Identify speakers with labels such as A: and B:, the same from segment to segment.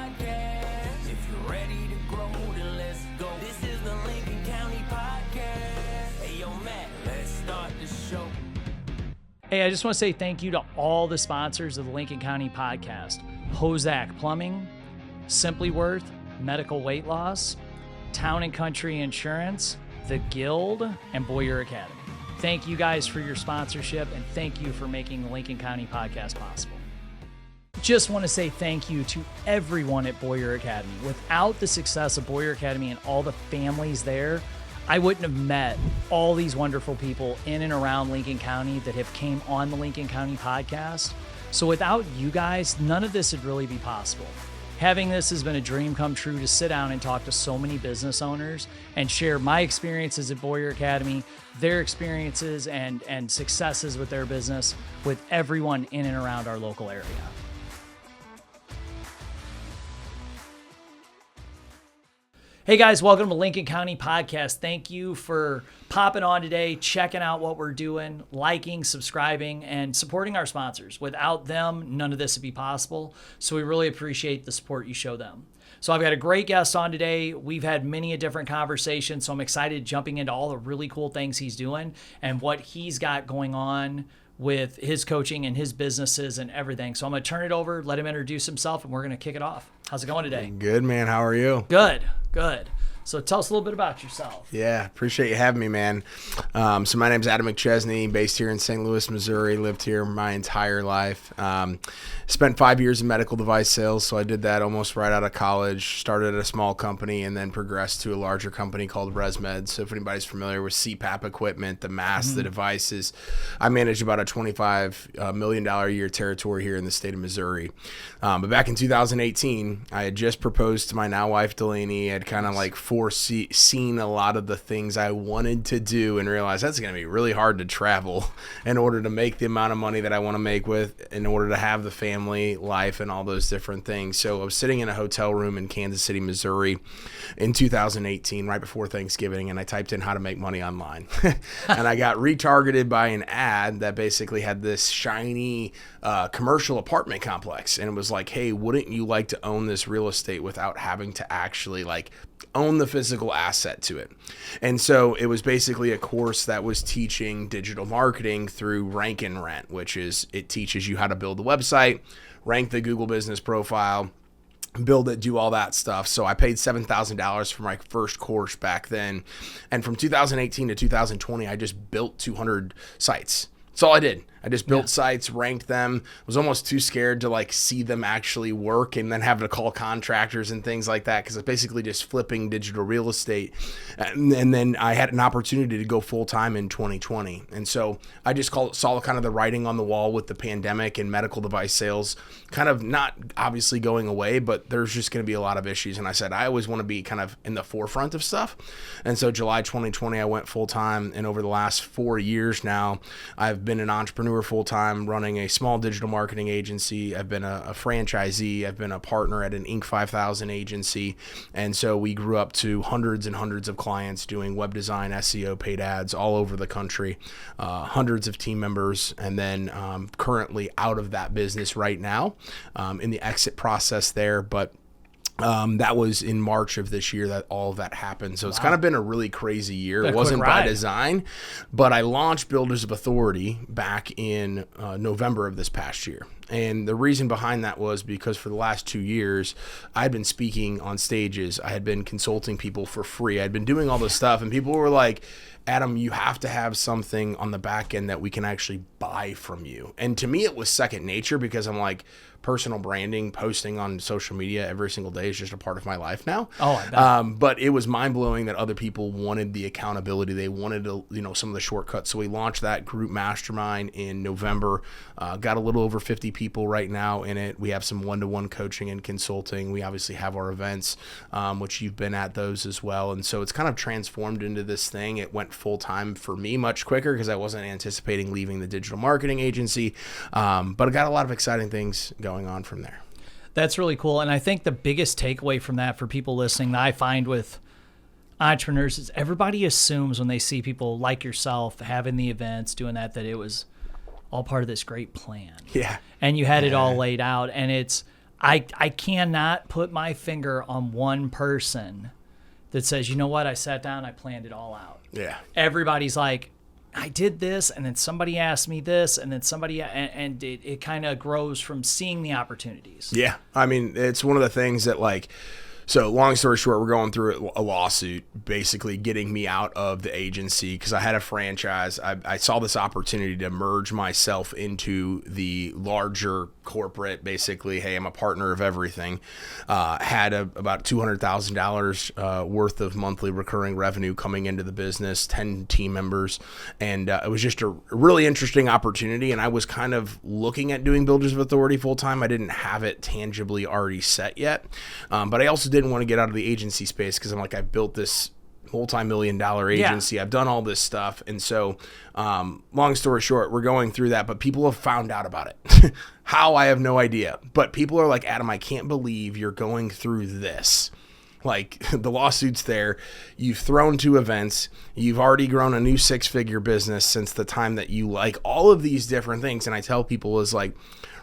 A: Podcast. If you're ready to grow, then let's go. This is the Lincoln County Podcast. Hey, yo, Matt, let's start the show.
B: Hey, I just want to say thank you to all the sponsors of the Lincoln County Podcast. Hozak Plumbing, Simply Worth, Medical Weight Loss, Town and Country Insurance, The Guild, and Boyer Academy. Thank you guys for your sponsorship, and thank you for making the Lincoln County Podcast possible. Just want to say thank you to everyone at Boyer Academy. Without the success of Boyer Academy and all the families there, I wouldn't have met all these wonderful people in and around Lincoln County that have came on the Lincoln County Podcast. So without you guys, none of this would really be possible. Having this has been a dream come true to sit down and talk to so many business owners and share my experiences at Boyer Academy, their experiences and successes with their business with everyone in and around our local area. Hey guys, welcome to Lincoln County Podcast. Thank you for popping on today, checking out what we're doing, liking, subscribing, and supporting our sponsors. Without them, none of this would be possible. So we really appreciate the support you show them. So I've got a great guest on today. We've had many different conversations, so I'm excited jumping into all the really cool things he's doing and what he's got going on with his coaching and his businesses and everything. So I'm going to turn it over, let him introduce himself, and we're going to kick it off. How's it going today?
C: Good, man. How are you?
B: Good. So tell us a little bit about yourself.
C: Yeah, appreciate you having me, man. So my name's Adam McChesney, based here in St. Louis, Missouri. Lived here my entire life. Spent 5 years in medical device sales, so I did that almost right out of college. Started at a small company and then progressed to a larger company called ResMed. So if anybody's familiar with CPAP equipment, the masks, the devices, I managed about a $25 million a year territory here in the state of Missouri. But back in 2018, I had just proposed to my now wife, Delaney. I had kind of like foreseen a lot of the things I wanted to do and realized that's going to be really hard to travel in order to make the amount of money that I want to make with, in order to have the family life and all those different things. So I was sitting in a hotel room in Kansas City, Missouri in 2018, right before Thanksgiving, and I typed in how to make money online. And I got retargeted by an ad that basically had this shiny commercial apartment complex. And it was like, hey, wouldn't you like to own this real estate without having to actually like own the physical asset to it? And so it was basically a course that was teaching digital marketing through Rank and Rent, which is, it teaches you how to build a website, rank the Google business profile, build it, do all that stuff. So I paid $7,000 for my first course back then. And from 2018 to 2020, I just built 200 sites. That's all I did. I just built sites, ranked them, was almost too scared to like see them actually work and then have to call contractors and things like that, because it's basically just flipping digital real estate. And then I had an opportunity to go full time in 2020. And so I just saw kind of the writing on the wall with the pandemic and medical device sales kind of not obviously going away, but there's just going to be a lot of issues. And I said, I always want to be kind of in the forefront of stuff. And so July 2020, I went full time. And over the last 4 years now, I've been an entrepreneur full-time, running a small digital marketing agency. I've been a franchisee. I've been a partner at an Inc. 5000 agency. And so we grew up to hundreds and hundreds of clients doing web design, SEO, paid ads all over the country, hundreds of team members. And then currently out of that business right now, in the exit process there. But that was in March of this year that all of that happened. So it's kind of been a really crazy year. It wasn't by design, but I launched Builders of Authority back in November of this past year. And the reason behind that was because for the last 2 years, I'd been speaking on stages. I had been consulting people for free. I'd been doing all this stuff, and people were like, Adam, you have to have something on the back end that we can actually buy from you. And to me, it was second nature, because I'm like, personal branding, posting on social media every single day is just a part of my life now.
B: Oh, I bet.
C: But it was mind blowing that other people wanted the accountability. They wanted some of the shortcuts. So we launched that group mastermind in November. Got a little over 50 people right now in it. We have some one-to-one coaching and consulting. We obviously have our events, which you've been at those as well. And so it's kind of transformed into this thing. It went full time for me much quicker because I wasn't anticipating leaving the digital marketing agency. But I got a lot of exciting things going on from there.
B: That's really cool. And I think the biggest takeaway from that for people listening that I find with entrepreneurs is everybody assumes when they see people like yourself having the events, doing that it was all part of this great plan.
C: Yeah.
B: And you had it all laid out. And I cannot put my finger on one person that says, you know what, I sat down, I planned it all out.
C: Yeah.
B: Everybody's like, I did this, and then somebody asked me this, and then somebody, and it kind of grows from seeing the opportunities.
C: Yeah. I mean, it's one of the things that, like, so long story short, we're going through a lawsuit basically getting me out of the agency because I had a franchise. I saw this opportunity to merge myself into the larger corporate, basically. Hey, I'm a partner of everything. Had about $200,000 worth of monthly recurring revenue coming into the business, 10 team members. And it was just a really interesting opportunity. And I was kind of looking at doing Builders of Authority full time. I didn't have it tangibly already set yet. But I also didn't want to get out of the agency space because I'm like, I've built this multi-million-dollar agency. Yeah. I've done all this stuff. And so long story short, we're going through that, but people have found out about it. How, I have no idea. But people are like, Adam, I can't believe you're going through this. Like, the lawsuit's there. You've thrown 2 events. You've already grown a new 6-figure business since the time that you like all of these different things. And I tell people is like,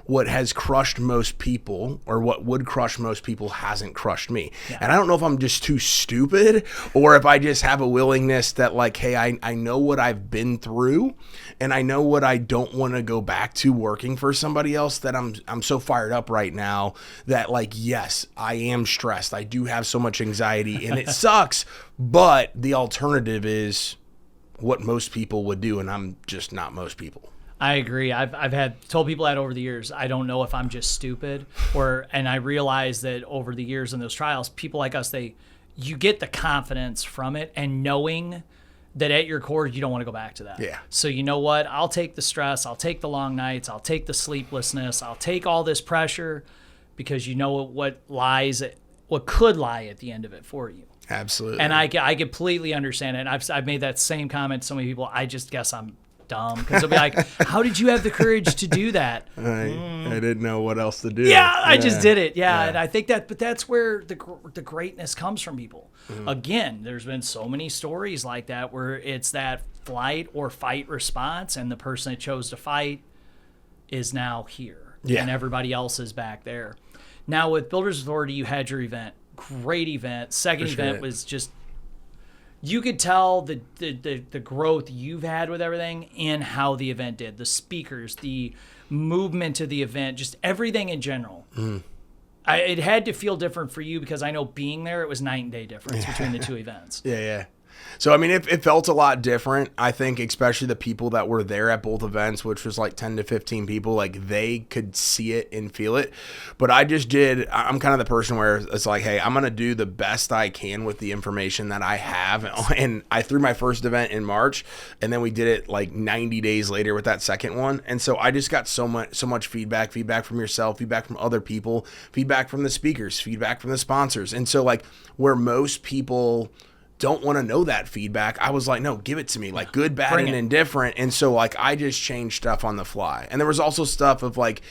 C: what has crushed most people, or what would crush most people, hasn't crushed me. Yeah. And I don't know if I'm just too stupid or if I just have a willingness that, like, hey, I know what I've been through and I know what I don't want to go back to working for somebody else, that I'm so fired up right now that, like, yes, I am stressed. I do have so much anxiety and it sucks, but the alternative is what most people would do, and I'm just not most people.
B: I agree. I've told people that over the years. I don't know if I'm just stupid, and I realize that over the years in those trials, people like us, you get the confidence from it, and knowing that at your core, you don't want to go back to that.
C: Yeah.
B: So you know what? I'll take the stress. I'll take the long nights. I'll take the sleeplessness. I'll take all this pressure, because you know what could lie at the end of it for you.
C: Absolutely.
B: And I completely understand it. And I've made that same comment to so many people. I just guess I'm dumb, because they'll be like, how did you have the courage to do that?
C: I didn't know what else to do.
B: Yeah, I just did it. Yeah. And I think but that's where the greatness comes from people. Mm-hmm. Again, there's been so many stories like that where it's that flight or fight response, and the person that chose to fight is now here. Yeah. And everybody else is back there. Now with Builders Authority, you had your event. Great event. Second event was just, you could tell the growth you've had with everything and how the event did. The speakers, the movement of the event, just everything in general. Mm. It had to feel different for you, because I know being there, it was night and day difference between the 2 events.
C: Yeah. So, I mean, it felt a lot different. I think especially the people that were there at both events, which was like 10 to 15 people, like, they could see it and feel it. But I'm kind of the person where it's like, hey, I'm going to do the best I can with the information that I have. And I threw my first event in March, and then we did it like 90 days later with that second one. And so I just got so much feedback from yourself, feedback from other people, feedback from the speakers, feedback from the sponsors. And so, like, where most people don't want to know that feedback, I was like, no, give it to me, like, good, bad, and indifferent. And so, like, I just changed stuff on the fly. And there was also stuff of, like,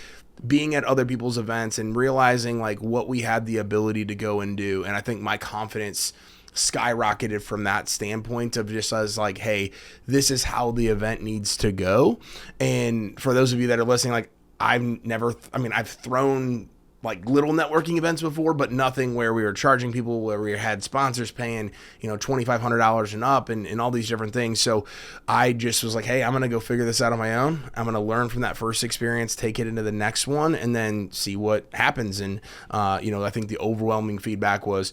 C: being at other people's events and realizing, like, what we had the ability to go and do. And I think my confidence skyrocketed from that standpoint of just as like, hey, this is how the event needs to go. And for those of you that are listening, like, I've thrown like little networking events before, but nothing where we were charging people, where we had sponsors paying, $2,500 and up and all these different things. So I just was like, hey, I'm going to go figure this out on my own. I'm going to learn from that first experience, take it into the next one, and then see what happens. And, I think the overwhelming feedback was,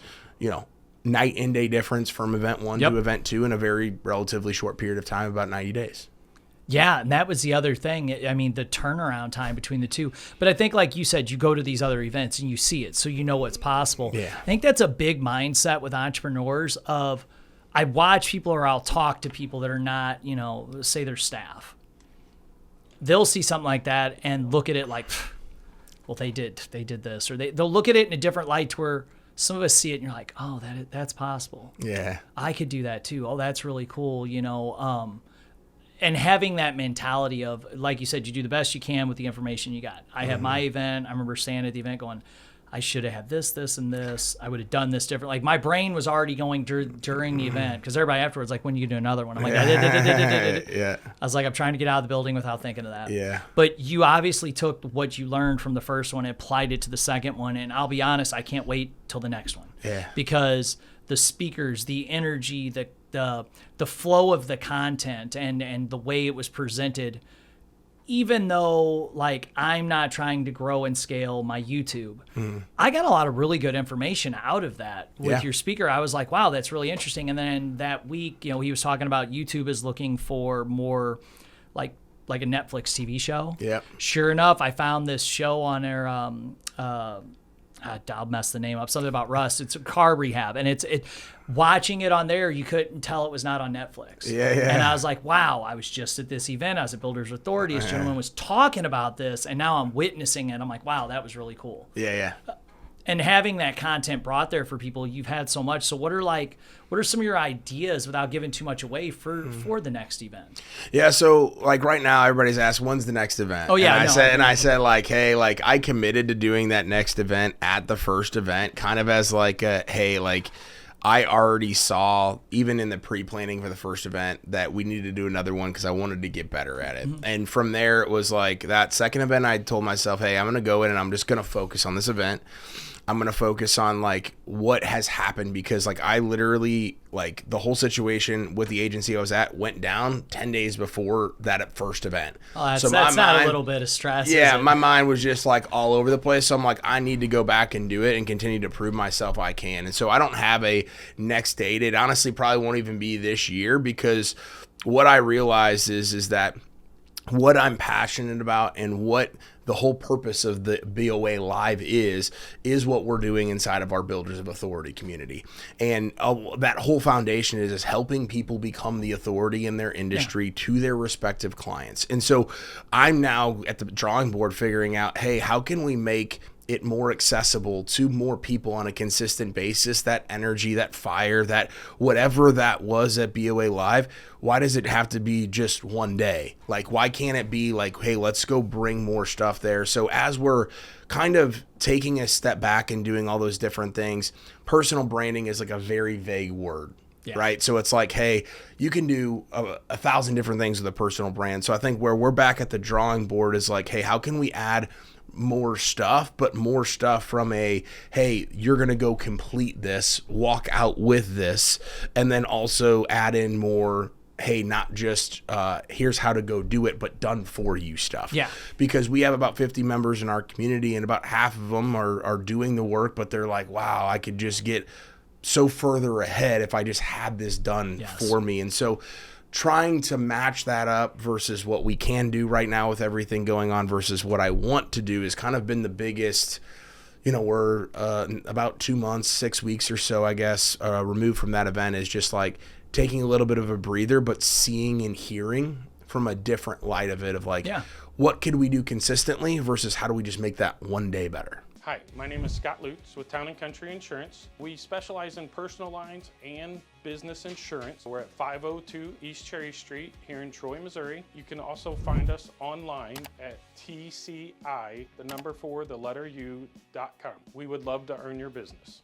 C: night and day difference from event 1 to event 2 in a very relatively short period of time, about 90 days.
B: Yeah, and that was the other thing. I mean, the turnaround time between the 2. But I think, like you said, you go to these other events and you see it, so you know what's possible.
C: Yeah.
B: I think that's a big mindset with entrepreneurs of, I watch people, or I'll talk to people that are not, say their staff. They'll see something like that and look at it like, well, they did this. Or they'll look at it in a different light, to where some of us see it and you're like, oh, that's possible.
C: Yeah.
B: I could do that too. Oh, that's really cool, And having that mentality of, like you said, you do the best you can with the information you got. I have my event. I remember standing at the event going, I should have had this, this, and this. I would have done this different. Like my brain was already going during the event because everybody afterwards, like, when you do another one, I'm like,
C: Yeah.
B: I was like, I'm trying to get out of the building without thinking of that.
C: Yeah.
B: But you obviously took what you learned from the first one and applied it to the second one. And I'll be honest, I can't wait till the next one.
C: Yeah.
B: Because the speakers, the energy, the flow of the content and the way it was presented, even though like I'm not trying to grow and scale my YouTube, I got a lot of really good information out of that with your speaker. I was like, wow, that's really interesting. And then that week, he was talking about YouTube is looking for more like a Netflix TV show.
C: Yeah.
B: Sure enough, I found this show on their I'll mess the name up. Something about Rust. It's a car rehab, and it watching it on there, you couldn't tell it was not on Netflix.
C: Yeah.
B: And I was like, wow, I was just at this event. I was at Builders Authority. This gentleman was talking about this, and now I'm witnessing it. I'm like, wow, that was really cool.
C: Yeah.
B: And having that content brought there for people, you've had so much. So what are some of your ideas without giving too much away for the next event?
C: Yeah, so like right now everybody's asked when's the next event?
B: Oh yeah,
C: and I said like, hey, like I committed to doing that next event at the first event, kind of as like a hey, like I already saw even in the pre-planning for the first event that we needed to do another one because I wanted to get better at it. And from there it was like that second event I told myself, hey, I'm gonna go in and I'm just gonna focus on this event. I'm going to focus on like what has happened because like I literally like the whole situation with the agency I was at went down 10 days before that first event.
B: Oh, that's not a little bit of stress.
C: Yeah. My mind was just like all over the place. So I'm like, I need to go back and do it and continue to prove myself I can. And so I don't have a next date. It honestly probably won't even be this year because what I realized is that what I'm passionate about and what the whole purpose of the BOA Live is what we're doing inside of our Builders of Authority community. And that whole foundation is helping people become the authority in their industry to their respective clients. And so I'm now at the drawing board figuring out, hey, how can we make it more accessible to more people on a consistent basis, that energy, that fire, that whatever that was at BOA Live, why does it have to be just one day? Like, why can't it be like, hey, let's go bring more stuff there? So as we're kind of taking a step back and doing all those different things, personal branding is like a very vague word. Yeah. Right. So it's like, hey, you can do 1,000 different things with a personal brand. So I think where we're back at the drawing board is like, hey, how can we add more stuff, but more stuff from a, hey, you're going to go complete this, walk out with this, and then also add in more, hey, not just here's how to go do it, but done for you stuff.
B: Yeah.
C: Because we have about 50 members in our community and about half of them are doing the work, but they're like, wow, I could just get so further ahead if I just had this done for me. And so trying to match that up versus what we can do right now with everything going on versus what I want to do has kind of been the biggest, we're about 2 months, 6 weeks or so, I guess, removed from that event is just like taking a little bit of a breather, but seeing and hearing from a different light of it of like, what could we do consistently versus how do we just make that one day better?
D: Hi, my name is Scott Lutz with Town & Country Insurance. We specialize in personal lines and business insurance. We're at 502 East Cherry Street here in Troy, Missouri. You can also find us online at TCI4U.com. We would love to earn your business.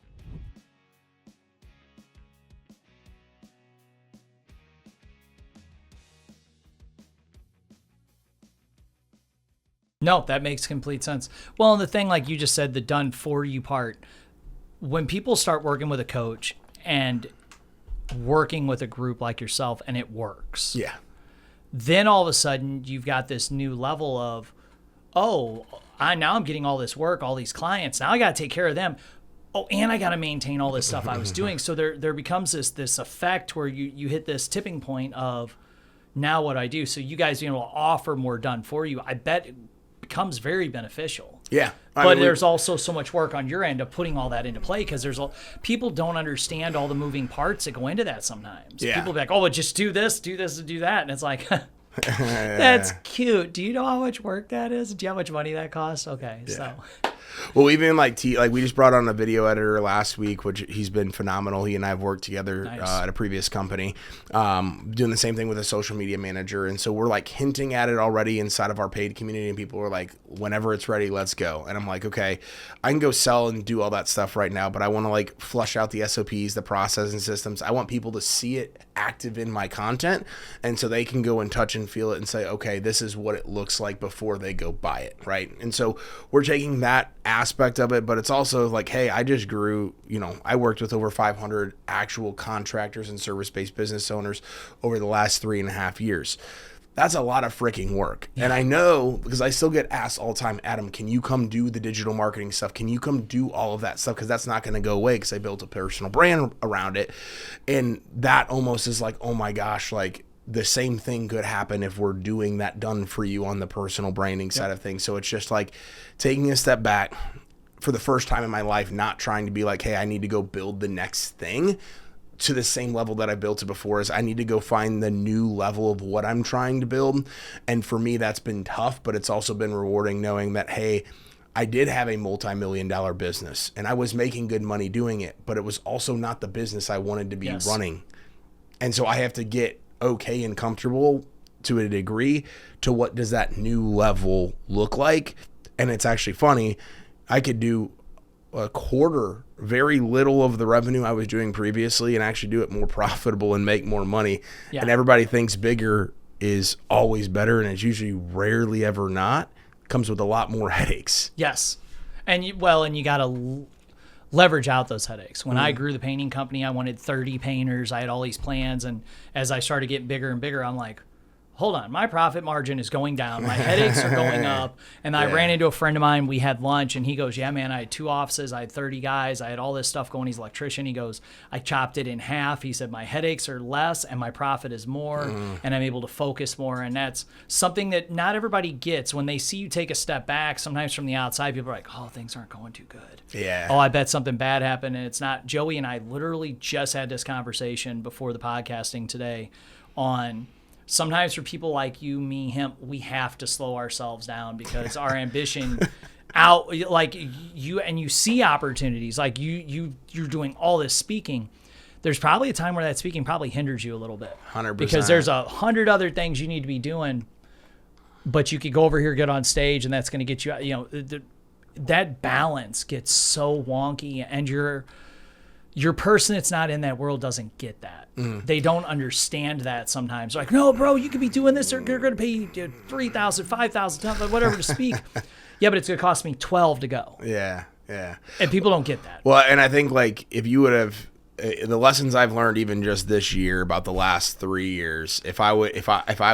B: No, that makes complete sense. Well, and the thing, like you just said, the done for you part, when people start working with a coach and working with a group like yourself and it works.
C: Yeah.
B: Then all of a sudden you've got this new level of, now I'm getting all this work, all these clients. Now I got to take care of them. Oh, and I got to maintain all this stuff I was doing. So there becomes this effect where you hit this tipping point of now what I do. So you guys, offer more done for you. I bet it becomes very beneficial.
C: Yeah.
B: But there's also so much work on your end of putting all that into play because people don't understand all the moving parts that go into that sometimes.
C: Yeah.
B: People be like, well, just do this, and do that. And it's like, that's cute. Do you know how much work that is? Do you know how much money that costs? Okay. So
C: Well, even like we just brought on a video editor last week, which he's been phenomenal. He and I have worked together at a previous company, doing the same thing with a social media manager. And so we're like hinting at it already inside of our paid community, and people are like, whenever it's ready, let's go. And I'm like, okay, I can go sell and do all that stuff right now, but I want to like flush out the SOPs, the process and systems. I want people to see it active in my content, and so they can go and touch and feel it and say, okay, this is what it looks like before they go buy it, right? And so we're taking that aspect of it, but it's also like, hey, I just grew, I worked with over 500 actual contractors and service-based business owners over the last 3.5 years. That's a lot of freaking work. Yeah. And I know, because I still get asked all the time, Adam, can you come do the digital marketing stuff? Can you come do all of that stuff? Because that's not going to go away, because I built a personal brand around it. And that almost is like, oh my gosh, like the same thing could happen if we're doing that done for you on the personal branding side of things. So it's just like taking a step back for the first time in my life, not trying to be like, hey, I need to go build the next thing to the same level that I built it before. Is I need to go find the new level of what I'm trying to build. And for me, that's been tough, but it's also been rewarding knowing that, hey, I did have a multi-million-dollar business and I was making good money doing it, but it was also not the business I wanted to be running. And so I have to get okay and comfortable to a degree to what does that new level look like. And it's actually funny. I could do a quarter, very little of the revenue I was doing previously, and actually do it more profitable and make more money. Yeah. And everybody thinks bigger is always better, and it's usually rarely ever not. Comes with a lot more headaches.
B: Yes. And you got to leverage out those headaches. When I grew the painting company, I wanted 30 painters. I had all these plans, and as I started getting bigger and bigger, I'm like, hold on, my profit margin is going down. My headaches are going up. And I ran into a friend of mine. We had lunch, and he goes, yeah, man, I had 2 offices. I had 30 guys. I had all this stuff going. He's an electrician. He goes, I chopped it in half. He said, my headaches are less and my profit is more, and I'm able to focus more. And that's something that not everybody gets. When they see you take a step back, sometimes from the outside, people are like, oh, things aren't going too good.
C: Yeah.
B: Oh, I bet something bad happened. And it's not. Joey and I literally just had this conversation before the podcasting today on sometimes for people like you, me, him, we have to slow ourselves down because our ambition like you see opportunities, like you're doing all this speaking. There's probably a time where that speaking probably hinders you a little bit.
C: 100%.
B: Because there's 100 other things you need to be doing, but you could go over here, get on stage, and that's going to get you, that balance gets so wonky, and your person that's not in that world doesn't get that. They don't understand that sometimes. They're like, no, bro, you could be doing this. They're going to pay you $3,000, $5,000, whatever to speak. Yeah, but it's going to cost me $12 to go.
C: Yeah.
B: And people don't get that.
C: Well, and I think like if you would have the lessons I've learned even just this year about the last 3 years, if I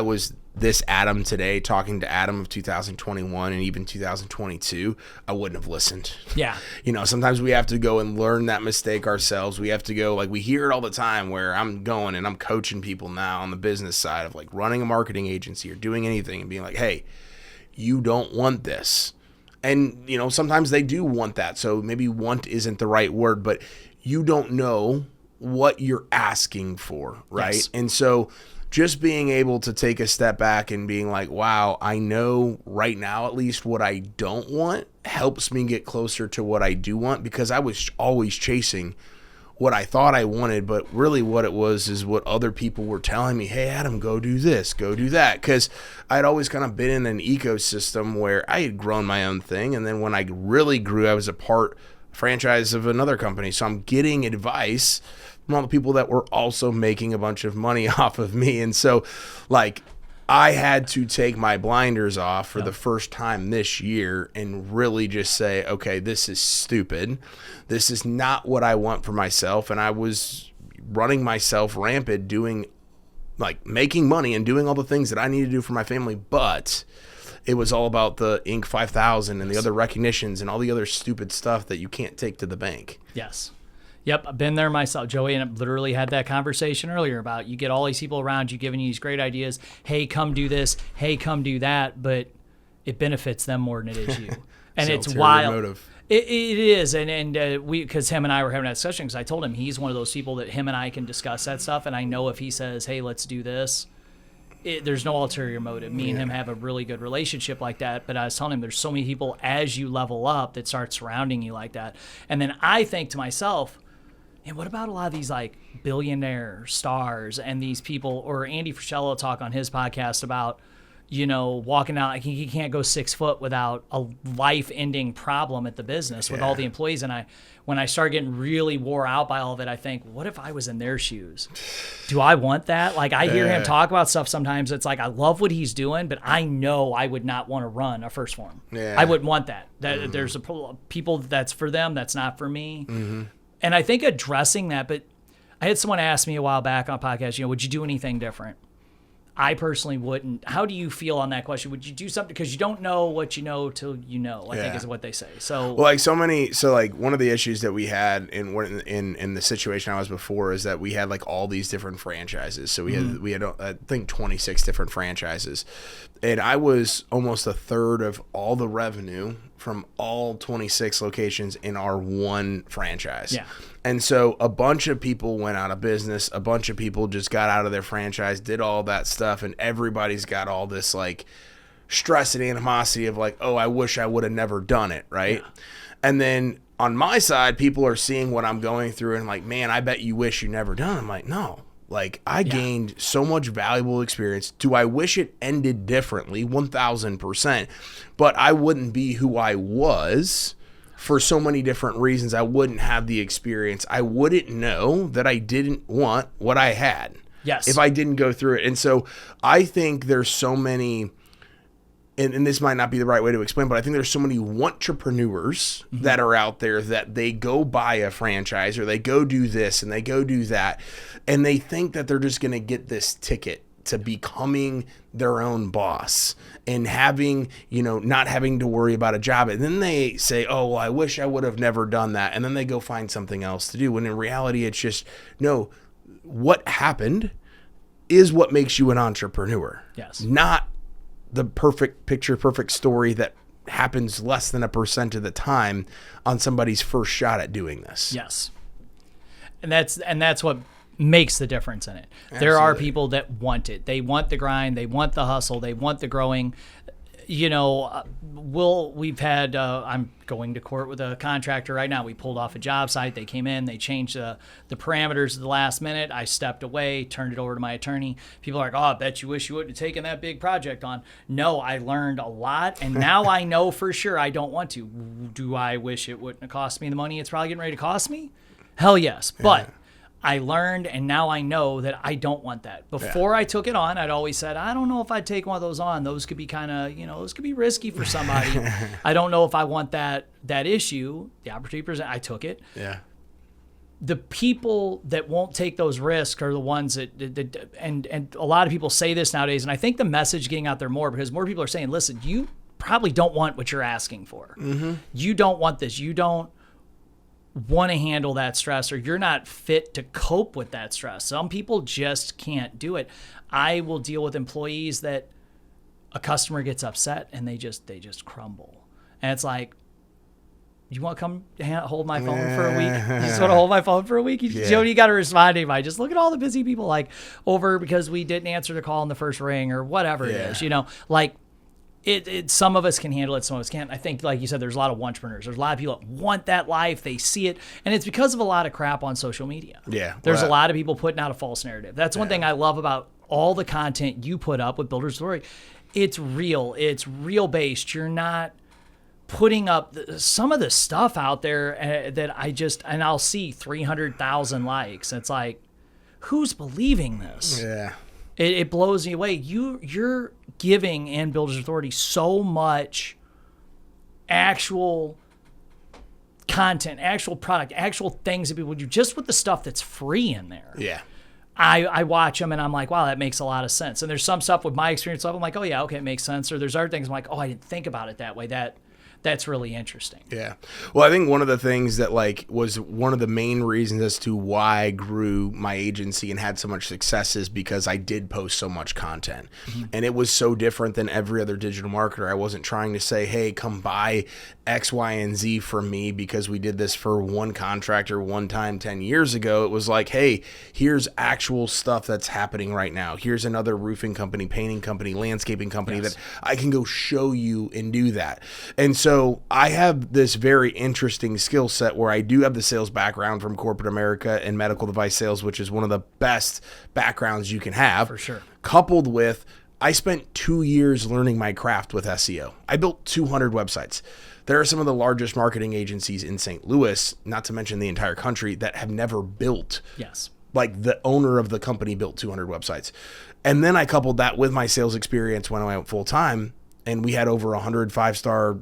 C: was this Adam today talking to Adam of 2021 and even 2022, I wouldn't have listened.
B: Yeah.
C: Sometimes we have to go and learn that mistake ourselves. We have to go, like we hear it all the time where I'm going and I'm coaching people now on the business side of like running a marketing agency or doing anything and being like, hey, you don't want this. And, sometimes they do want that. So maybe want isn't the right word, but you don't know what you're asking for, right? Yes. And so just being able to take a step back and being like, wow, I know right now at least what I don't want helps me get closer to what I do want, because I was always chasing what I thought I wanted, but really what it was is what other people were telling me, hey, Adam, go do this, go do that. Because I'd always kind of been in an ecosystem where I had grown my own thing, and then when I really grew, I was a franchise of another company. So I'm getting advice from all the people that were also making a bunch of money off of me. And so like I had to take my blinders off for the first time this year and really just say, okay, this is stupid. This is not what I want for myself. And I was running myself rampant, doing like making money and doing all the things that I need to do for my family. But it was all about the Inc. 5000 and the other recognitions and all the other stupid stuff that you can't take to the bank.
B: Yes. Yep, I've been there myself. Joey and I literally had that conversation earlier about you get all these people around you giving you these great ideas. Hey, come do this. Hey, come do that. But it benefits them more than it is you. And it's wild. Motive. It is. And we, because him and I were having that discussion, because I told him he's one of those people that him and I can discuss that stuff. And I know if he says, hey, let's do this, there's no ulterior motive. Me and him have a really good relationship like that. But I was telling him there's so many people as you level up that start surrounding you like that. And then I think to myself, and what about a lot of these like billionaire stars and these people, or Andy Frusciello talk on his podcast about, walking out, like he can't go 6 foot without a life-ending problem at the business with all the employees. And when I start getting really wore out by all of it, I think, what if I was in their shoes? Do I want that? Like I hear him talk about stuff sometimes. It's like, I love what he's doing, but I know I would not want to run a first form. Yeah. I wouldn't want that. There's people that's for them, that's not for me. Mm-hmm. And I think addressing that, but I had someone ask me a while back on a podcast, would you do anything different? I personally wouldn't. How do you feel on that question? Would you do something? Because you don't know what you know till you know, I think is what they say. So,
C: well, one of the issues that we had in the situation I was before is that we had like all these different franchises. So we had I think 26 different franchises, and I was almost a third of all the revenue from all 26 locations in our one franchise. Yeah. And so a bunch of people went out of business. A bunch of people just got out of their franchise, did all that stuff, and everybody's got all this like stress and animosity of like, oh, I wish I would have never done it, right? Yeah. And then on my side, people are seeing what I'm going through and like, man, I bet you wish you never done. I'm like, no. Like, I gained so much valuable experience. Do I wish it ended differently? 1,000%. But I wouldn't be who I was for so many different reasons. I wouldn't have the experience. I wouldn't know that I didn't want what I had.
B: Yes.
C: If I didn't go through it. And so I think there's so many, and this might not be the right way to explain, but I think there's so many entrepreneurs that are out there that they go buy a franchise or they go do this and they go do that. And they think that they're just going to get this ticket to becoming their own boss and having, not having to worry about a job. And then they say, oh, well, I wish I would have never done that. And then they go find something else to do. When in reality, it's just, no, what happened is what makes you an entrepreneur.
B: Yes.
C: Not the perfect picture, perfect story that happens less than 1% of the time on somebody's first shot at doing this.
B: Yes. And that's what makes the difference in it. Absolutely. There are people that want it. They want the grind. They want the hustle. They want the growing. We've had, I'm going to court with a contractor right now. We pulled off a job site. They came in, they changed the parameters at the last minute. I stepped away, turned it over to my attorney. People are like, oh, I bet you wish you wouldn't have taken that big project on. No, I learned a lot. And now I know for sure I don't want to. Do I wish it wouldn't have cost me the money it's probably getting ready to cost me? Hell yes. But I learned, and now I know that I don't want that. Before I took it on, I'd always said, I don't know if I'd take one of those on. Those could be kind of, those could be risky for somebody. I don't know if I want that issue. The opportunity present, I took it.
C: Yeah.
B: The people that won't take those risks are the ones that and a lot of people say this nowadays, and I think the message getting out there more because more people are saying, listen, you probably don't want what you're asking for. Mm-hmm. You don't want this. You don't want to handle that stress, or you're not fit to cope with that stress. Some people just can't do it. I will deal with employees that a customer gets upset and they just crumble. And it's like, you want to come hold my phone for a week? You just want to hold my phone for a week? You got to respond to anybody. Just look at all the busy people over because we didn't answer the call in the first ring or whatever it is, It some of us can handle it, some of us can't. I think, like you said, there's a lot of entrepreneurs. There's a lot of people that want that life. They see it, and it's because of a lot of crap on social media.
C: Yeah,
B: there's a lot of people putting out a false narrative. That's one thing I love about all the content you put up with Builder's Story. It's real. It's real based. You're not putting up some of the stuff out there that and I'll see 300,000 likes. It's like, who's believing this?
C: Yeah.
B: It blows me away. You're giving and Builders Authority so much actual content, actual product, actual things that people do just with the stuff that's free in there.
C: Yeah.
B: I watch them and I'm like, wow, that makes a lot of sense. And there's some stuff with my experience level, I'm like, oh yeah, okay, it makes sense. Or there's other things I'm like, oh, I didn't think about it that way. that's really interesting.
C: Yeah. Well, I think one of the things that like was one of the main reasons as to why I grew my agency and had so much success is because I did post so much content. And it was so different than every other digital marketer. I wasn't trying to say, hey, come buy X, Y, and Z from me because we did this for one contractor one time 10 years ago. It was like, hey, here's actual stuff that's happening right now. Here's another roofing company, painting company, landscaping company that I can go show you and do that. And so I have this very interesting skill set where I do have the sales background from corporate America and medical device sales, which is one of the best backgrounds you can have.
B: For sure.
C: Coupled with, I spent 2 years learning my craft with SEO. I built 200 websites. There are some of the largest marketing agencies in St. Louis, not to mention the entire country, that have never built.
B: Yes.
C: Like the owner of the company built 200 websites. And then I coupled that with my sales experience when I went full time, and we had over 100 5-star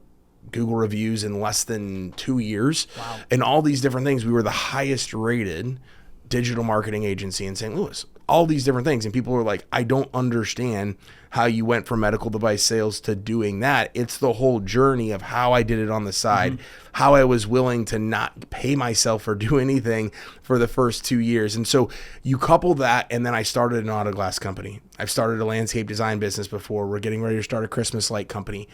C: Google reviews in less than 2 years.
B: Wow.
C: And all these different things. We were the highest rated digital marketing agency in St. Louis. All these different things. And people were like, I don't understand how you went from medical device sales to doing that. It's the whole journey of how I did it on the side, how I was willing to not pay myself or do anything for the first 2 years. And so you couple that, and then I started an auto glass company. I've started a landscape design business before. We're getting ready to start a Christmas light company.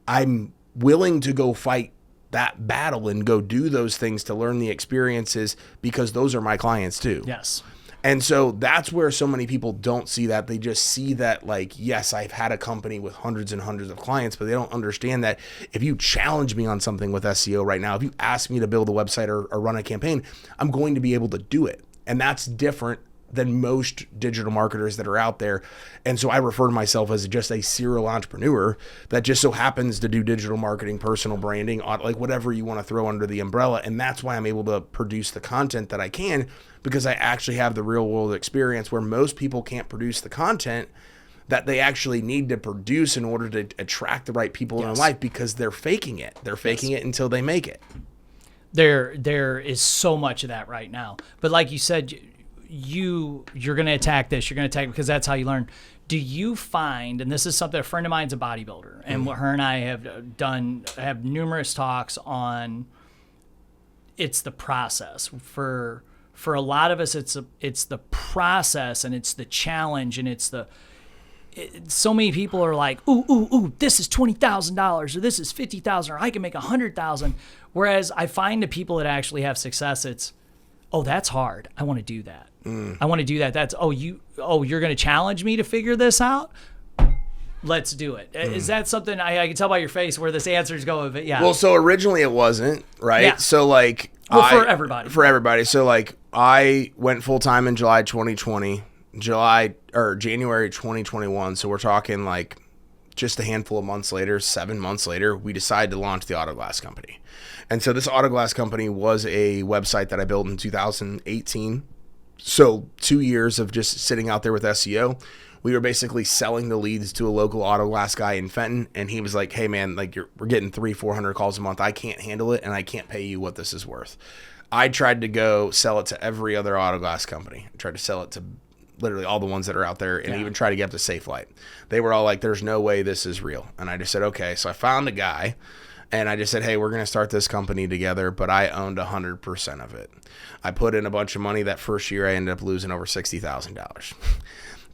C: I'm willing to go fight that battle and go do those things to learn the experiences because those are my clients too.
B: Yes.
C: And so that's where so many people don't see that. They just see that like, yes, I've had a company with hundreds and hundreds of clients, but they don't understand that if you challenge me on something with SEO right now, if you ask me to build a website or run a campaign, I'm going to be able to do it. And that's different than most digital marketers that are out there. And so I refer to myself as just a serial entrepreneur that just so happens to do digital marketing, personal branding, like whatever you want to throw under the umbrella. And that's why I'm able to produce the content that I can, because I actually have the real world experience where most people can't produce the content that they actually need to produce in order to attract the right people in their life, because they're faking it. They're faking it until they make it.
B: There is so much of that right now. But like you said, you're going to attack this. You're going to attack because that's how you learn. Do you find, and this is something, a friend of mine's a bodybuilder, and what her and I have numerous talks on, it's the process. For a lot of us, it's the process, and it's the challenge, and so many people are like, ooh, this is $20,000, or this is $50,000, or I can make $100,000. Whereas I find the people that actually have success, it's, oh, that's hard. I want to do that. I want to do that. That's, you're going to challenge me to figure this out? Let's do it. Is that something I can tell by your face where this answer is going? But yeah.
C: Well, so originally it wasn't, right?
B: Yeah.
C: So like,
B: for everybody.
C: For everybody. So like, I went full time in July 2020, January 2021. So we're talking like just a handful of months later, 7 months later, we decided to launch the Auto Glass Company. And so this Auto Glass Company was a website that I built in 2018. So 2 years of just sitting out there with SEO. We were basically selling the leads to a local auto glass guy in Fenton. And he was like, hey man, like we're getting 300-400 calls a month. I can't handle it. And I can't pay you what this is worth. I tried to go sell it to every other auto glass company. I tried to sell it to literally all the ones that are out there, and even try to get up to Safe Light. They were all like, there's no way this is real. And I just said, okay. So I found a guy, and I just said, hey, we're going to start this company together, but I owned 100% of it. I put in a bunch of money. That first year, I ended up losing over $60,000.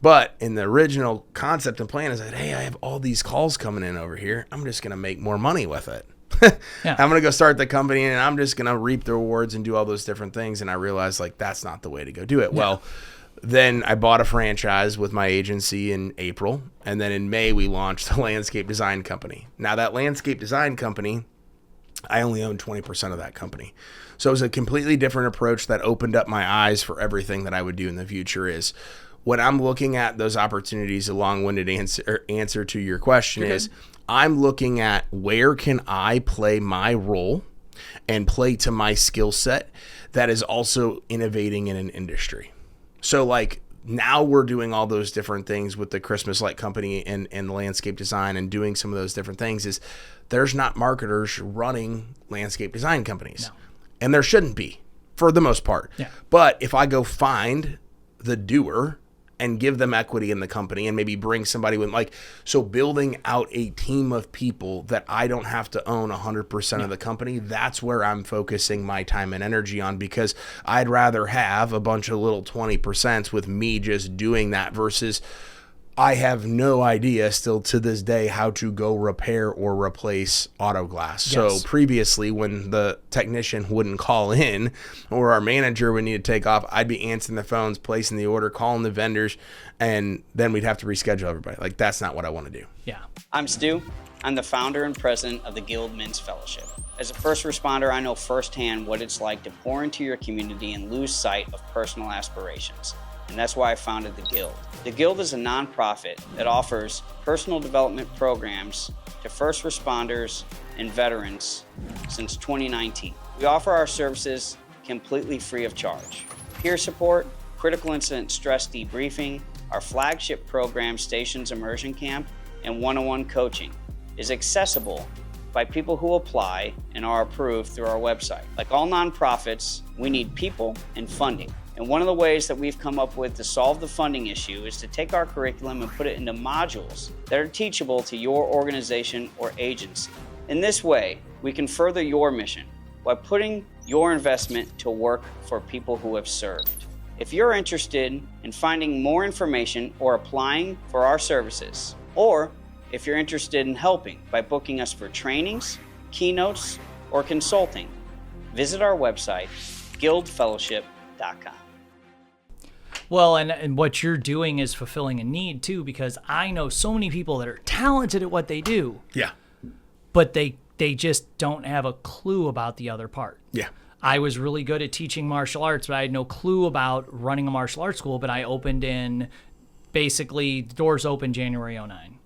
C: But in the original concept and plan, I said, hey, I have all these calls coming in over here. I'm just going to make more money with it. I'm going to go start the company, and I'm just going to reap the rewards and do all those different things. And I realized, like, that's not the way to go do it. Yeah. Well, then I bought a franchise with my agency in April, and then in May we launched the landscape design company. Now that landscape design company, I only own 20% of that company. So it was a completely different approach that opened up my eyes for everything that I would do in the future. Is when I'm looking at those opportunities, a long-winded answer to your question is, I'm looking at where can I play my role and play to my skill set that is also innovating in an industry. So like now we're doing all those different things with the Christmas light company and the landscape design and doing some of those different things. Is there's not marketers running landscape design companies. No. And there shouldn't be for the most part. Yeah. But if I go find the doer and give them equity in the company and maybe bring somebody with so building out a team of people that I don't have to own 100% of the company. That's where I'm focusing my time and energy on, because I'd rather have a bunch of little 20% with me just doing that versus I have no idea still to this day how to go repair or replace auto glass.
B: Yes.
C: So previously, when the technician wouldn't call in or our manager would need to take off, I'd be answering the phones, placing the order, calling the vendors, and then we'd have to reschedule everybody. Like, that's not what I want to do.
B: Yeah.
E: I'm Stu. I'm the founder and president of the Guild Men's Fellowship. As a first responder, I know firsthand what it's like to pour into your community and lose sight of personal aspirations. And that's why I founded the Guild. The Guild is a nonprofit that offers personal development programs to first responders and veterans since 2019. We offer our services completely free of charge. Peer support, critical incident stress debriefing, our flagship program, Stations Immersion Camp, and one-on-one coaching is accessible by people who apply and are approved through our website. Like all nonprofits, we need people and funding. And one of the ways that we've come up with to solve the funding issue is to take our curriculum and put it into modules that are teachable to your organization or agency. In this way, we can further your mission by putting your investment to work for people who have served. If you're interested in finding more information or applying for our services, or if you're interested in helping by booking us for trainings, keynotes, or consulting, visit our website, guildfellowship.com.
B: Well, and what you're doing is fulfilling a need too, because I know so many people that are talented at what they do.
C: Yeah.
B: But they just don't have a clue about the other part.
C: Yeah.
B: I was really good at teaching martial arts, but I had no clue about running a martial arts school. But I opened in, basically, the doors opened January 2009.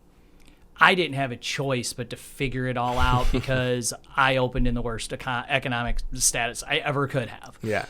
B: I didn't have a choice but to figure it all out because I opened in the worst economic status I ever could have.
C: Yeah.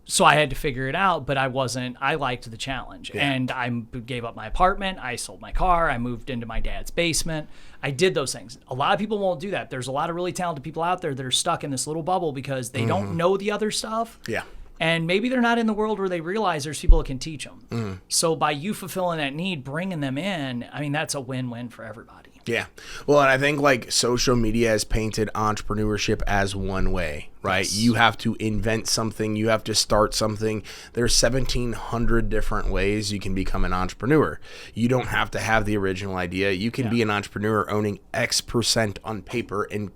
B: So I had to figure it out, but I liked the challenge.
C: Yeah.
B: And I gave up my apartment. I sold my car. I moved into my dad's basement. I did those things. A lot of people won't do that. There's a lot of really talented people out there that are stuck in this little bubble because they don't know the other stuff.
C: Yeah.
B: And maybe they're not in the world where they realize there's people that can teach them. So by you fulfilling that need, bringing them in, I mean, that's a win-win for everybody.
C: Yeah. Well, and I think like social media has painted entrepreneurship as one way, right?
B: Yes.
C: You have to invent something. You have to start something. There's 1,700 different ways you can become an entrepreneur. You don't have to have the original idea. You can be an entrepreneur owning X% on paper and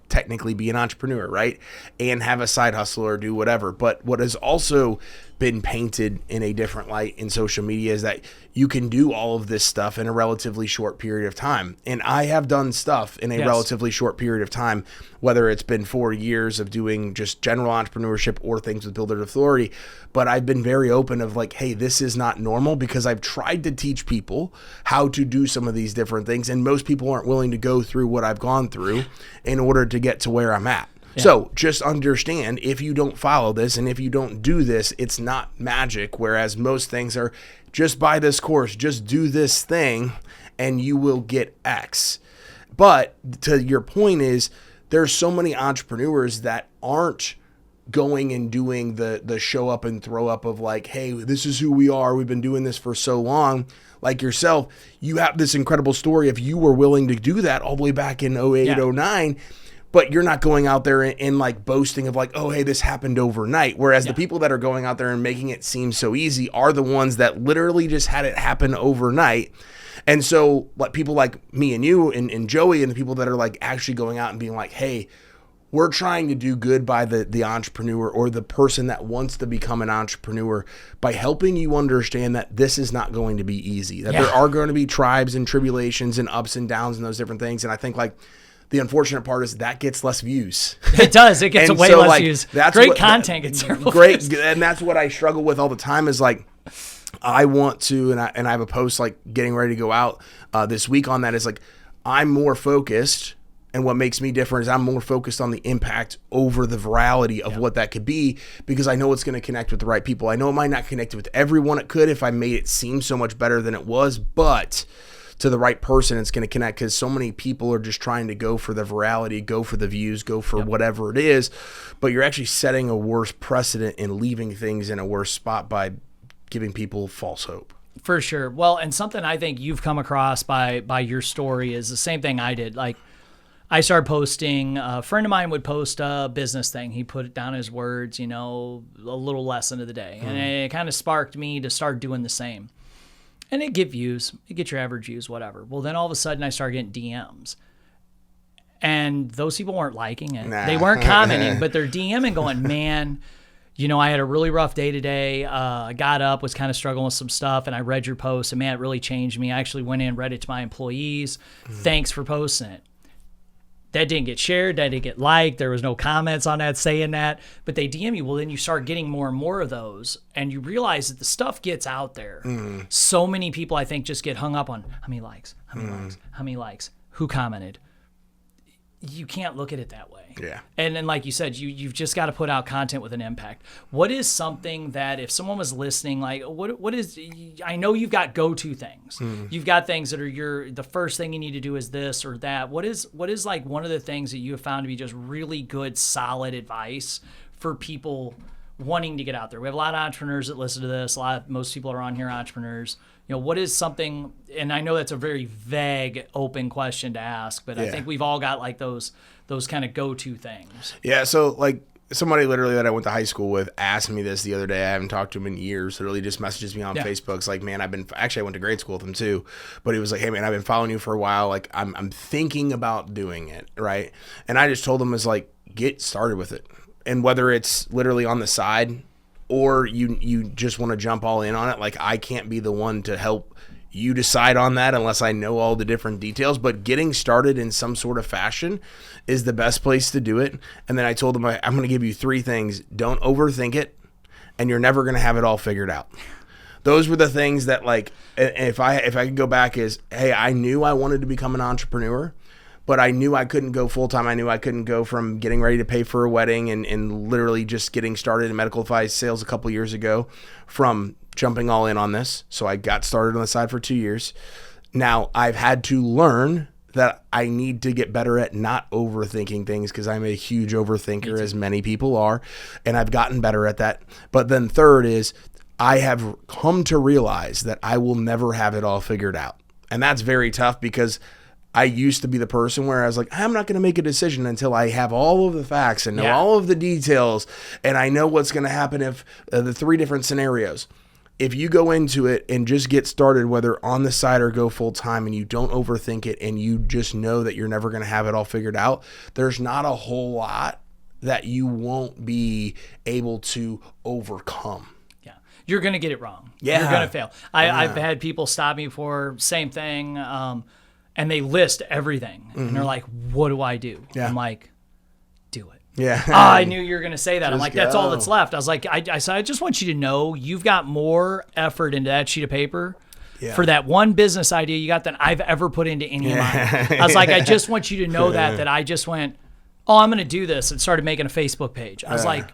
C: technically be an entrepreneur, right? And have a side hustle or do whatever. But what has also been painted in a different light in social media is that you can do all of this stuff in a relatively short period of time. And I have done stuff in a relatively short period of time, whether it's been 4 years of doing just general entrepreneurship or things with Builder Authority. But I've been very open of like, hey, this is not normal, because I've tried to teach people how to do some of these different things. And most people aren't willing to go through what I've gone through in order to get to where I'm at. Yeah. So just understand, if you don't follow this and if you don't do this, it's not magic. Whereas most things are just buy this course, just do this thing, and you will get X. But to your point is, there's so many entrepreneurs that aren't going and doing the show up and throw up of like, hey, this is who we are. We've been doing this for so long. Like yourself, you have this incredible story if you were willing to do that all the way back in 08, 09. But you're not going out there and like boasting of like, oh, hey, this happened overnight. Whereas the people that are going out there and making it seem so easy are the ones that literally just had it happen overnight. And so like people like me and you and Joey and the people that are like actually going out and being like, hey, we're trying to do good by the entrepreneur or the person that wants to become an entrepreneur by helping you understand that this is not going to be easy, that there are going to be tribes and tribulations and ups and downs and those different things. And I think like, the unfortunate part is that gets less views.
B: It does. It gets way less views.
C: That's
B: great content gets terrible
C: views. And that's what I struggle with all the time is like, I want to, and I have a post like getting ready to go out this week on that is like, I'm more focused, and what makes me different is I'm more focused on the impact over the virality of what that could be, because I know it's going to connect with the right people. I know it might not connect with everyone it could if I made it seem so much better than it was, but to the right person, it's going to connect, because so many people are just trying to go for the virality, go for the views, go for whatever it is, but you're actually setting a worse precedent and leaving things in a worse spot by giving people false hope.
B: For sure. Well, and something I think you've come across by your story is the same thing I did. Like, I started posting, a friend of mine would post a business thing. He put it down his words, a little lesson of the day. And it kind of sparked me to start doing the same. And it get views. It get your average views, whatever. Well, then all of a sudden I started getting DMs. And those people weren't liking it.
C: Nah.
B: They weren't commenting, but they're DMing going, man, I had a really rough day today. I got up, was kind of struggling with some stuff, and I read your post, and man, it really changed me. I actually went in and read it to my employees. Thanks for posting it. That didn't get shared. That didn't get liked. There was no comments on that saying that. But they DM you. Well, then you start getting more and more of those, and you realize that the stuff gets out there. So many people, I think, just get hung up on how many likes, how many likes, who commented. You can't look at it that way.
C: Yeah.
B: And then, like you said, you've just got to put out content with an impact. What is something that if someone was listening, like what is, I know you've got go-to things. You've got things that are the first thing you need to do is this or that. What is like one of the things that you have found to be just really good, solid advice for people wanting to get out there? We have a lot of entrepreneurs that listen to this. Most people are on here entrepreneurs. What is something, and I know that's a very vague, open question to ask, but I think we've all got like those kind of go-to things.
C: Yeah, so like somebody literally that I went to high school with asked me this the other day. I haven't talked to him in years. Literally just messages me on Facebook. It's like, man, I went to grade school with him too, but he was like, hey man, I've been following you for a while. Like I'm thinking about doing it, right? And I just told him, is like, get started with it. And whether it's literally on the side or you just want to jump all in on it, like I can't be the one to help you decide on that unless I know all the different details, but getting started in some sort of fashion is the best place to do it. And then I told him, I'm going to give you 3 things. Don't overthink it, and you're never going to have it all figured out. Those were the things that, like, if I could go back, is, hey, I knew I wanted to become an entrepreneur, but I knew I couldn't go full-time. I knew I couldn't go from getting ready to pay for a wedding and literally just getting started in medical device sales a couple years ago from jumping all in on this. So I got started on the side for 2 years. Now I've had to learn that I need to get better at not overthinking things, because I'm a huge overthinker, as many people are, and I've gotten better at that. But then third is I have come to realize that I will never have it all figured out. And that's very tough, because I used to be the person where I was like, I'm not going to make a decision until I have all of the facts and know all of the details, and I know what's going to happen if the 3 different scenarios. If you go into it and just get started, whether on the side or go full time, and you don't overthink it and you just know that you're never going to have it all figured out, there's not a whole lot that you won't be able to overcome.
B: You're going to get it wrong.
C: Yeah.
B: You're going to fail. I've had people stop me for same thing, and they list everything. And they're like, what do I do?
C: Yeah.
B: I'm like, do it.
C: Yeah.
B: I knew you were going to say that. I'm
C: Just
B: like, that's all
C: go.
B: that's left. I was like, I said, I just want you to know you've got more effort into that sheet of paper for that one business idea you got than I've ever put into any of mine. I was like, I just want you to know that I just went, oh, I'm going to do this, and started making a Facebook page. I was like,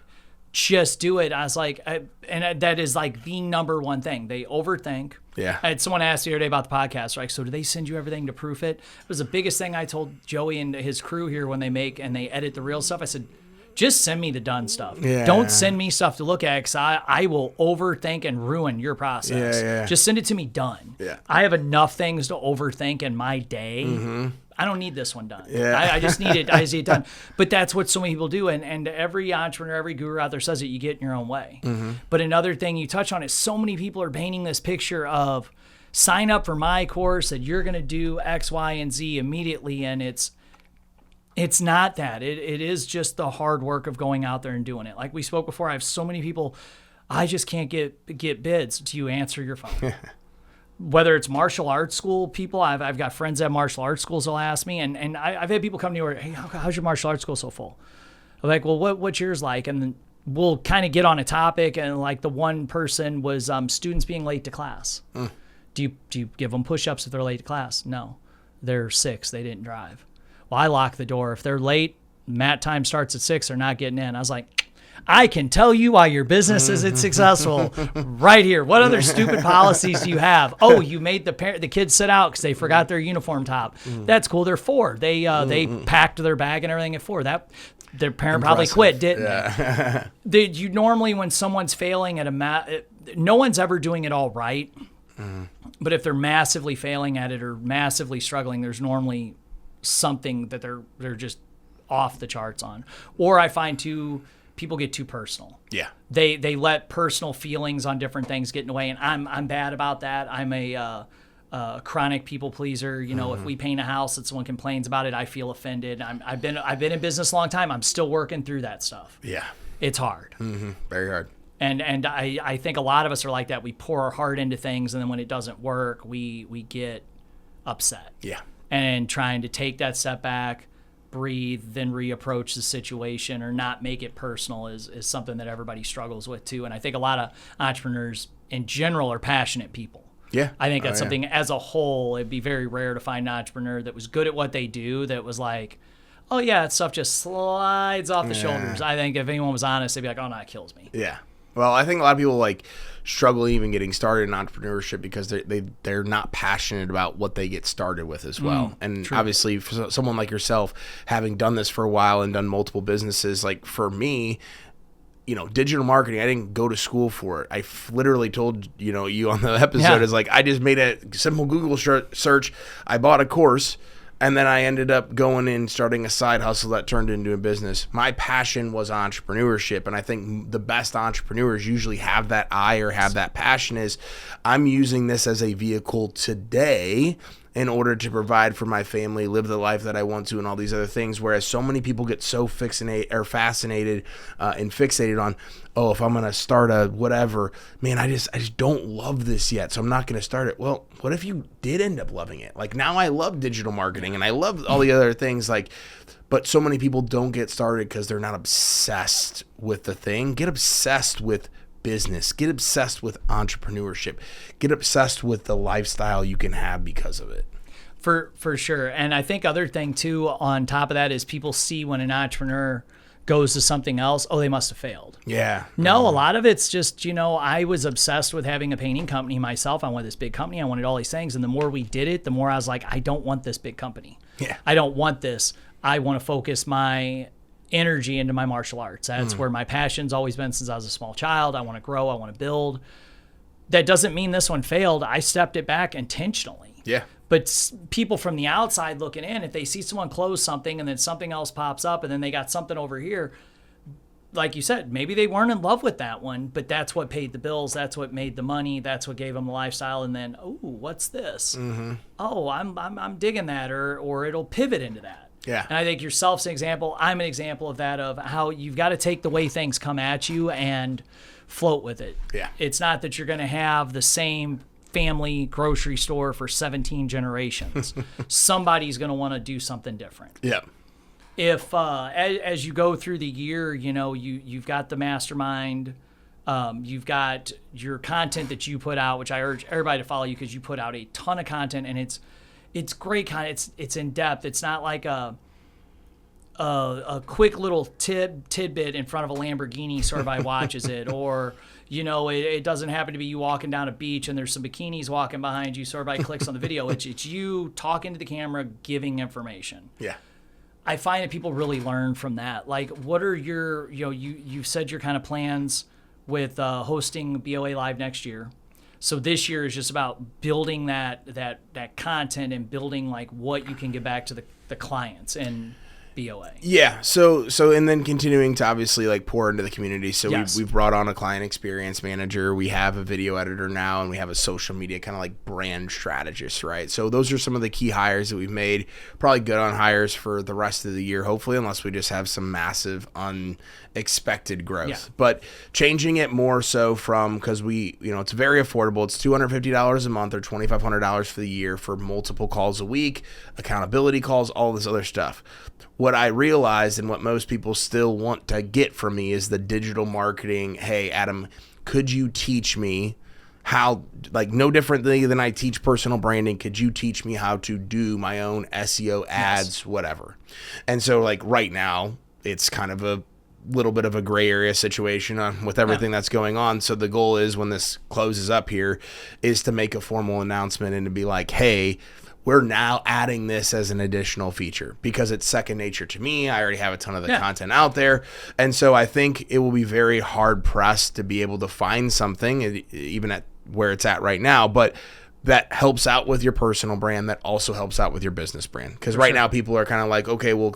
B: just do it. I was like, and that is like the number one thing. They overthink.
C: Yeah.
B: I had someone ask the other day about the podcast, like, so do they send you everything to proof it? It was the biggest thing I told Joey and his crew here when they make and they edit the real stuff. I said, just send me the done stuff.
C: Yeah.
B: Don't send me stuff to look at, because I will overthink and ruin your process.
C: Yeah.
B: Just send it to me done.
C: Yeah.
B: I have enough things to overthink in my day. I don't need this one done.
C: Yeah.
B: I just need it. I just need it done. But that's what so many people do. And every entrepreneur, every guru out there says that you get in your own way. But another thing you touch on is so many people are painting this picture of sign up for my course and you're going to do X, Y, and Z immediately. And it's not that. It is just the hard work of going out there and doing it. Like we spoke before, I have so many people, I just can't get bids. Do you answer your phone? Whether it's martial arts school people, I've got friends at martial arts schools that'll ask me, and I've had people come to me where, hey, how's your martial arts school so full? I'm like, well, what's yours like? And then we'll kind of get on a topic, and like the one person was students being late to class. Do you give them push-ups if they're late to class? No. They're 6. They didn't drive. Well, I lock the door. If they're late, mat time starts at 6, they're not getting in. I was like, I can tell you why your business isn't successful right here. What other stupid policies do you have? Oh, you made the kids sit out because they forgot their uniform top. That's cool. They're 4. They packed their bag and everything at 4. Their parent probably quit, didn't they? You normally, when someone's failing at no one's ever doing it all right. But if they're massively failing at it or massively struggling, there's normally something that they're just off the charts on. Or I find people get too personal.
C: Yeah.
B: They let personal feelings on different things get in the way, and I'm bad about that. I'm a chronic people pleaser. You know, if we paint a house and someone complains about it, I feel offended. I've been in business a long time. I'm still working through that stuff.
C: Yeah.
B: It's hard.
C: Very hard.
B: And I think a lot of us are like that. We pour our heart into things, and then when it doesn't work, we get upset.
C: Yeah.
B: And trying to take that step back, breathe, then reapproach the situation or not make it personal is something that everybody struggles with too. And I think a lot of entrepreneurs in general are passionate people.
C: Yeah.
B: I think that's something as a whole, it'd be very rare to find an entrepreneur that was good at what they do, that was like, oh yeah, that stuff just slides off the shoulders. I think if anyone was honest, they'd be like, oh no, it kills me.
C: Yeah. Well, I think a lot of people like struggle even getting started in entrepreneurship because they're not passionate about what they get started with as well. And obviously for someone like yourself, having done this for a while and done multiple businesses, like for me, you know, digital marketing, I didn't go to school for it. I literally told, you on the episode is like, I just made a simple Google search. I bought a course. And then I ended up going in, starting a side hustle that turned into a business. My passion was entrepreneurship. And I think the best entrepreneurs usually have that eye or have that passion is I'm using this as a vehicle today in order to provide for my family, live the life that I want to, and all these other things. Whereas so many people get so fascinated and fixated on, oh, if I'm going to start a whatever, man, I just don't love this yet, so I'm not going to start it. Well, what if you did end up loving it? Like now I love digital marketing and I love all the other things, like, but so many people don't get started because they're not obsessed with the thing. Get obsessed with business, get obsessed with entrepreneurship, get obsessed with the lifestyle you can have because of it.
B: For sure. And I think other thing too on top of that is people see when an entrepreneur goes to something else, oh, they must have failed.
C: Yeah.
B: No, a lot of it's just, I was obsessed with having a painting company myself. I wanted this big company. I wanted all these things. And the more we did it, the more I was like, I don't want this big company.
C: Yeah.
B: I don't want this. I want to focus my energy into my martial arts. That's where my passion's always been since I was a small child. I want to grow. I want to build. That doesn't mean this one failed. I stepped it back intentionally.
C: Yeah.
B: But people from the outside looking in, if they see someone close something and then something else pops up and then they got something over here, like you said, maybe they weren't in love with that one, but that's what paid the bills. That's what made the money. That's what gave them the lifestyle. And then, oh, what's this? Oh, I'm digging that, or it'll pivot into that.
C: Yeah.
B: And I think yourself's an example. I'm an example of that, of how you've got to take the way things come at you and float with it.
C: Yeah.
B: It's not that you're going to have the same family grocery store for 17 generations. Somebody's going to want to do something different.
C: Yeah.
B: If as you go through the year, you've got the mastermind, you've got your content that you put out, which I urge everybody to follow you because you put out a ton of content, and it's great content. It's in depth. It's not like a quick little tidbit in front of a Lamborghini so everybody watches it, or it doesn't happen to be you walking down a beach and there's some bikinis walking behind you so everybody clicks on the video. It's you talking to the camera, giving information.
C: Yeah.
B: I find that people really learn from that. Like, what are your, you've said your kind of plans with hosting BOA Live next year. So this year is just about building that content and building like what you can give back to the clients and BOA.
C: Yeah. So and then continuing to obviously like pour into the community. So
B: yes.
C: we've brought on a client experience manager. We have a video editor now, and we have a social media kind of like brand strategist, right? So those are some of the key hires that we've made. Probably good on hires for the rest of the year, hopefully, unless we just have some massive unexpected growth.
B: Yeah.
C: But changing it more so from, because it's very affordable. It's $250 a month or $2,500 for the year for multiple calls a week, accountability calls, all this other stuff. What I realized and what most people still want to get from me is the digital marketing. Hey, Adam, could you teach me how, like no differently than I teach personal branding, could you teach me how to do my own SEO ads, whatever? And so like right now, it's kind of a little bit of a gray area situation with everything that's going on. So the goal is when this closes up here is to make a formal announcement and to be like, hey, we're now adding this as an additional feature because it's second nature to me. I already have a ton of the content out there. And so I think it will be very hard pressed to be able to find something, even at where it's at right now, but that helps out with your personal brand, that also helps out with your business brand. Because right now people are kind of like, okay, will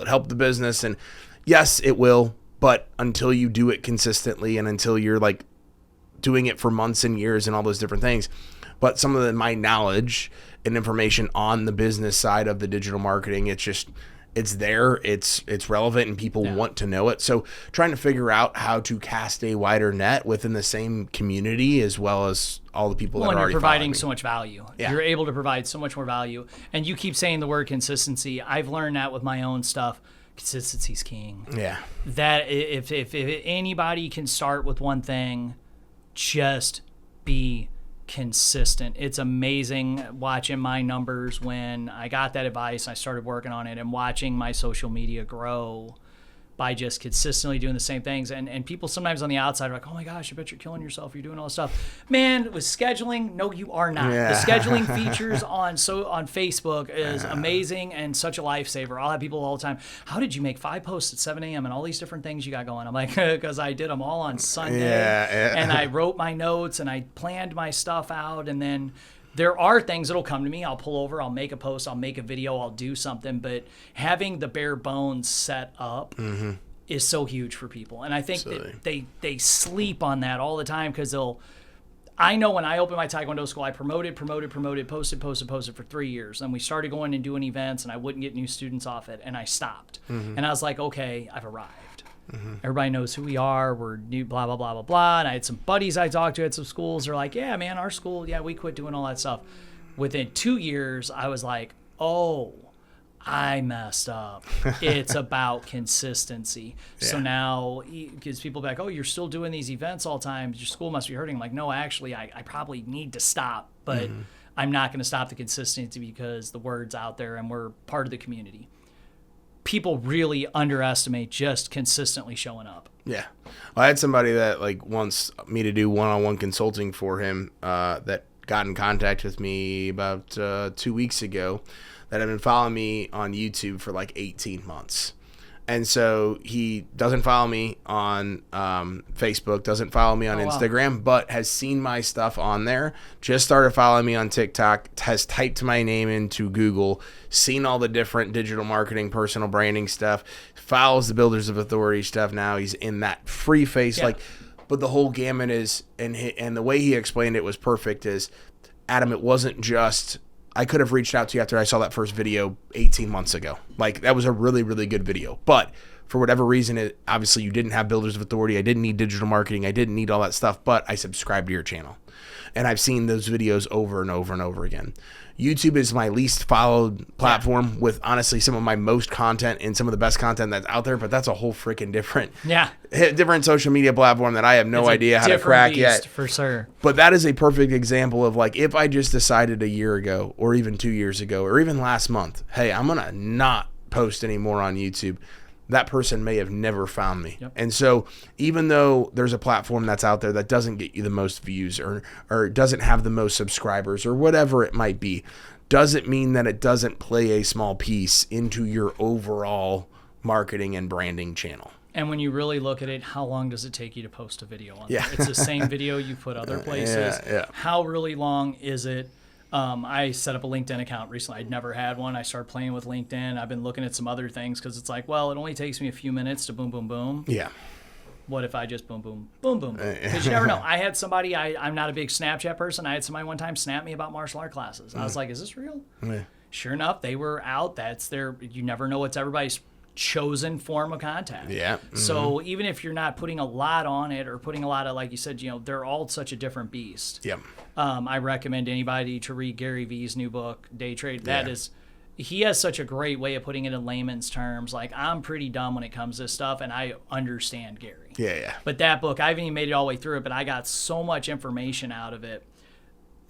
C: it help the business? And yes, it will. But until you do it consistently and until you're like doing it for months and years and all those different things. But some of my knowledge and information on the business side of the digital marketing, it's there, it's relevant, and people want to know it. So trying to figure out how to cast a wider net within the same community as well as all the people that are already
B: providing
C: following me.
B: so much value.
C: Yeah.
B: You're able to provide so much more value. And you keep saying the word consistency. I've learned that with my own stuff. Consistency's king.
C: Yeah.
B: That if anybody can start with one thing, just be consistent. It's amazing watching my numbers when I got that advice. I started working on it and watching my social media grow by just consistently doing the same things. And people sometimes on the outside are like, oh my gosh, I bet you're killing yourself. You're doing all this stuff. Man, with scheduling, no, you are not.
C: Yeah.
B: The scheduling features on Facebook is amazing and such a lifesaver. I'll have people all the time, how did you make 5 posts at 7 a.m. and all these different things you got going? I'm like, because I did them all on Sunday. And I wrote my notes and I planned my stuff out. And then there are things that'll come to me. I'll pull over, I'll make a post, I'll make a video, I'll do something. But having the bare bones set up is so huge for people. And I think that they sleep on that all the time because I know when I opened my Taekwondo school, I promoted, posted for 3 years. Then we started going and doing events and I wouldn't get new students off it. And I stopped. And I was like, okay, I've arrived. Everybody knows who we are. We're new, blah, blah, blah, blah, blah. And I had some buddies I talked to at some schools. They're like, yeah, man, our school, we quit doing all that stuff. Within 2 years, I was like, oh, I messed up. It's about consistency. Yeah. So now, because people be like, oh, you're still doing these events all the time. Your school must be hurting. I'm like, no, actually, I probably need to stop. But I'm not going to stop the consistency because the word's out there and we're part of the community. People really underestimate just consistently showing up.
C: Yeah. Well, I had somebody that wants me to do one-on-one consulting for him that got in contact with me about 2 weeks ago that had been following me on YouTube for 18 months. And so he doesn't follow me on Facebook, doesn't follow me on Instagram, but has seen my stuff on there, just started following me on TikTok, has typed my name into Google, seen all the different digital marketing, personal branding stuff, follows the Builders of Authority stuff now. He's in that free face. But the whole gamut is, and the way he explained it was perfect, is, Adam, it wasn't just, I could have reached out to you after I saw that first video 18 months ago. That was a really, really good video. But for whatever reason, obviously you didn't have Builders of Authority. I didn't need digital marketing. I didn't need all that stuff, but I subscribed to your channel. And I've seen those videos over and over and over again. YouTube is my least followed platform with, honestly, some of my most content and some of the best content that's out there, but that's a whole freaking different social media platform that I have no idea how to crack yet.
B: For sure.
C: But that is a perfect example of if I just decided a year ago or even 2 years ago or even last month, hey, I'm going to not post anymore on YouTube, that person may have never found me. Yep. And so even though there's a platform that's out there that doesn't get you the most views or doesn't have the most subscribers or whatever it might be, doesn't mean that it doesn't play a small piece into your overall marketing and branding channel.
B: And when you really look at it, how long does it take you to post a video on there? It's the same video you put other places. How really long is it? I set up a LinkedIn account recently. I'd never had one. I started playing with LinkedIn. I've been looking at some other things because it's it only takes me a few minutes to boom, boom, boom. Yeah. What if I just boom, boom, boom, boom, boom? Because you never know. I had somebody, I'm not a big Snapchat person. I had somebody one time snap me about martial art classes. I was like, is this real? Yeah. Sure enough, they were out. You never know what's everybody's chosen form of contact. Yeah. Mm-hmm. So even if you're not putting a lot on it or putting a lot of, like you said, they're all such a different beast. Yep. I recommend anybody to read Gary Vee's new book, Day Trade. He has such a great way of putting it in layman's terms. I'm pretty dumb when it comes to this stuff, and I understand Gary. Yeah. But that book, I haven't even made it all the way through it, but I got so much information out of it.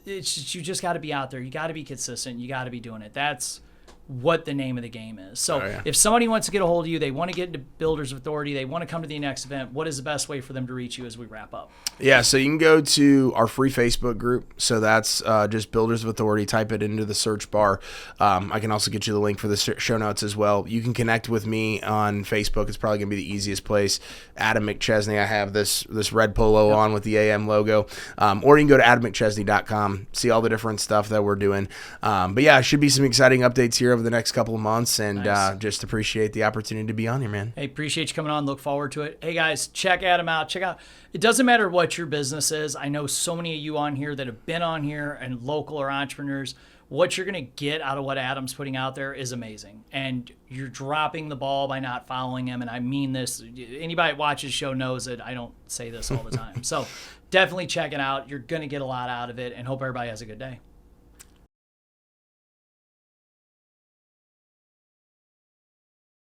B: It's just, you just got to be out there. You got to be consistent. You got to be doing it. That's what the name of the game is. So if somebody wants to get a hold of you, they want to get into Builders of Authority, they want to come to the next event, what is the best way for them to reach you as we wrap up?
C: Yeah, so you can go to our free Facebook group. So that's just Builders of Authority. Type it into the search bar. I can also get you the link for the show notes as well. You can connect with me on Facebook. It's probably going to be the easiest place. Adam McChesney. I have this red polo on with the AM logo. Or you can go to AdamMcChesney.com, see all the different stuff that we're doing. But yeah, it should be some exciting updates here over the next couple of months, and just appreciate the opportunity to be on here, man.
B: Hey, appreciate you coming on. Look forward to it. Hey, guys, check Adam out. Check out. It doesn't matter what your business is. I know so many of you on here that have been on here and local or entrepreneurs. What you're going to get out of what Adam's putting out there is amazing. And you're dropping the ball by not following him. And I mean this. Anybody that watches the show knows that I don't say this all the time. So definitely check it out. You're going to get a lot out of it, and hope everybody has a good day.